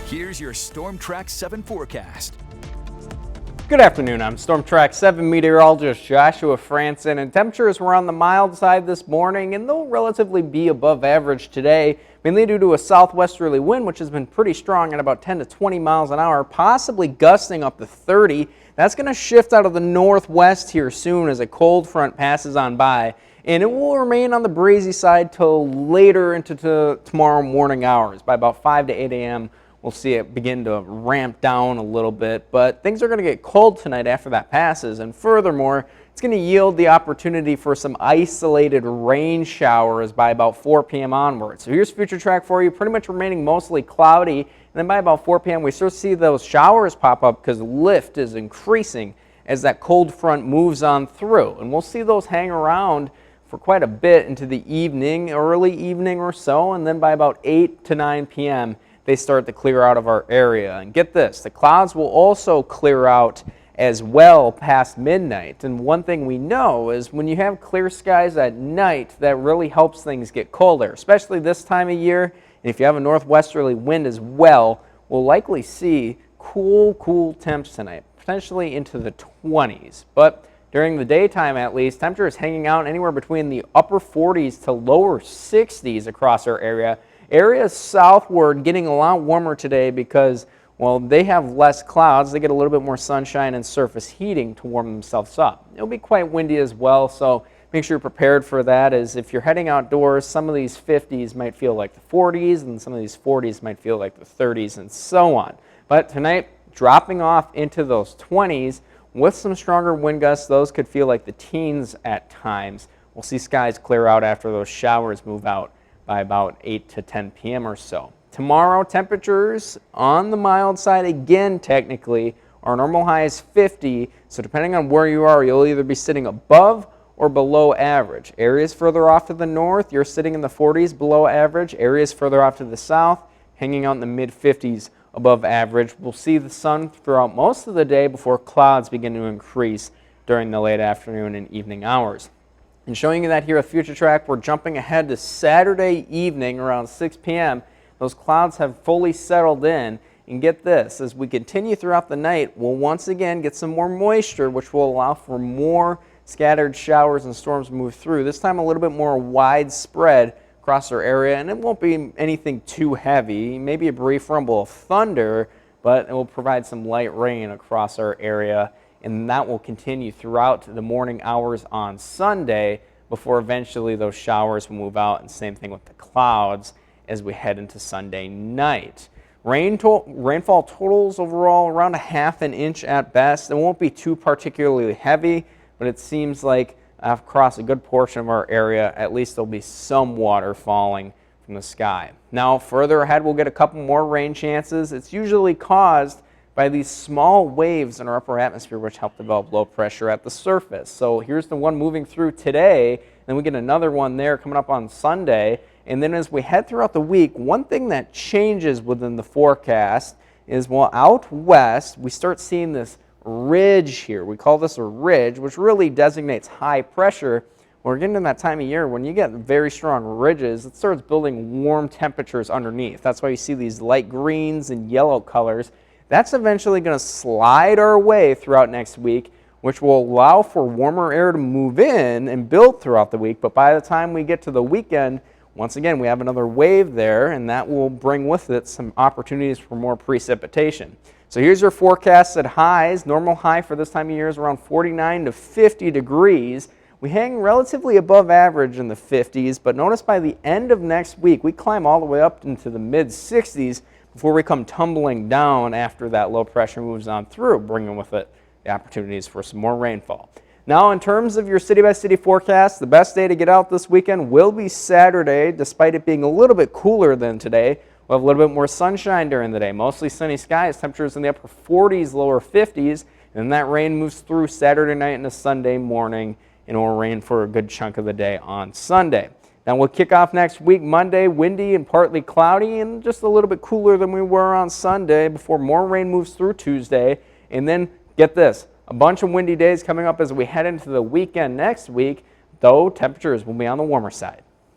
Here's your Storm Track 7 forecast. Good afternoon, I'm Storm Track 7 meteorologist Joshua Franson, and temperatures were on the mild side this morning and they'll relatively be above average today, mainly due to a southwesterly wind which has been pretty strong at about 10 to 20 miles an hour, possibly gusting up to 30. That's going to shift out of the northwest here soon as a cold front passes on by, and it will remain on the breezy side till later into tomorrow morning hours. By about 5 to 8 a.m. we'll see it begin to ramp down a little bit, but things are going to get cold tonight after that passes, and furthermore, it's going to yield the opportunity for some isolated rain showers by about 4 p.m. onward. So here's future track for you, pretty much remaining mostly cloudy, and then by about 4 p.m. we start to see those showers pop up because lift is increasing as that cold front moves on through, and we'll see those hang around for quite a bit into the evening, early evening or so, and then by about 8 to 9 p.m. they start to clear out of our area. And get this, the clouds will also clear out as well past midnight. And one thing we know is when you have clear skies at night, that really helps things get colder, especially this time of year. And if you have a northwesterly wind as well, we'll likely see cool temps tonight, potentially into the 20s. But during the daytime at least, temperatures hanging out anywhere between the upper 40s to lower 60s across our area. Areas southward getting a lot warmer today because, well, they have less clouds. They get a little bit more sunshine and surface heating to warm themselves up. It'll be quite windy as well, so make sure you're prepared for that, as if you're heading outdoors, some of these 50s might feel like the 40s, and some of these 40s might feel like the 30s, and so on. But tonight, dropping off into those 20s with some stronger wind gusts. Those could feel like the teens at times. We'll see skies clear out after those showers move out by about 8 to 10 p.m. or so. Tomorrow, temperatures on the mild side again technically. Our normal high is 50, so depending on where you are, you'll either be sitting above or below average. Areas further off to the north, you're sitting in the 40s below average. Areas further off to the south, hanging out in the mid-50s above average. We'll see the sun throughout most of the day before clouds begin to increase during the late afternoon and evening hours. And showing you that here with Future Track, we're jumping ahead to Saturday evening around 6 p.m. Those clouds have fully settled in, and get this, as we continue throughout the night, we'll once again get some more moisture, which will allow for more scattered showers and storms to move through. This time a little bit more widespread across our area, and it won't be anything too heavy, maybe a brief rumble of thunder, but it will provide some light rain across our area, and that will continue throughout the morning hours on Sunday before eventually those showers will move out, and same thing with the clouds as we head into Sunday night. Rainfall totals overall around a ½ an inch at best. It won't be too particularly heavy, but it seems like across a good portion of our area, at least there'll be some water falling from the sky. Now, further ahead, we'll get a couple more rain chances. It's usually caused by these small waves in our upper atmosphere which help develop low pressure at the surface. So here's the one moving through today, then we get another one there coming up on Sunday. And then as we head throughout the week, one thing that changes within the forecast is, well, out west, we start seeing this ridge here. We call this a ridge, which really designates high pressure. We're getting to that time of year when you get very strong ridges, it starts building warm temperatures underneath. That's why you see these light greens and yellow colors. That's eventually going to slide our way throughout next week, which will allow for warmer air to move in and build throughout the week. But by the time we get to the weekend, once again, we have another wave there, and that will bring with it some opportunities for more precipitation. So here's your forecasted highs. Normal high for this time of year is around 49 to 50 degrees. We hang relatively above average in the 50s, but notice by the end of next week, we climb all the way up into the mid-60s before we come tumbling down after that low pressure moves on through, bringing with it the opportunities for some more rainfall. Now, in terms of your city-by-city forecast, the best day to get out this weekend will be Saturday, despite it being a little bit cooler than today. We'll have a little bit more sunshine during the day, mostly sunny skies, temperatures in the upper 40s, lower 50s, and then that rain moves through Saturday night into Sunday morning, and it will rain for a good chunk of the day on Sunday. Then we'll kick off next week, Monday, windy and partly cloudy, and just a little bit cooler than we were on Sunday before more rain moves through Tuesday. And then, get this, a bunch of windy days coming up as we head into the weekend next week, though temperatures will be on the warmer side.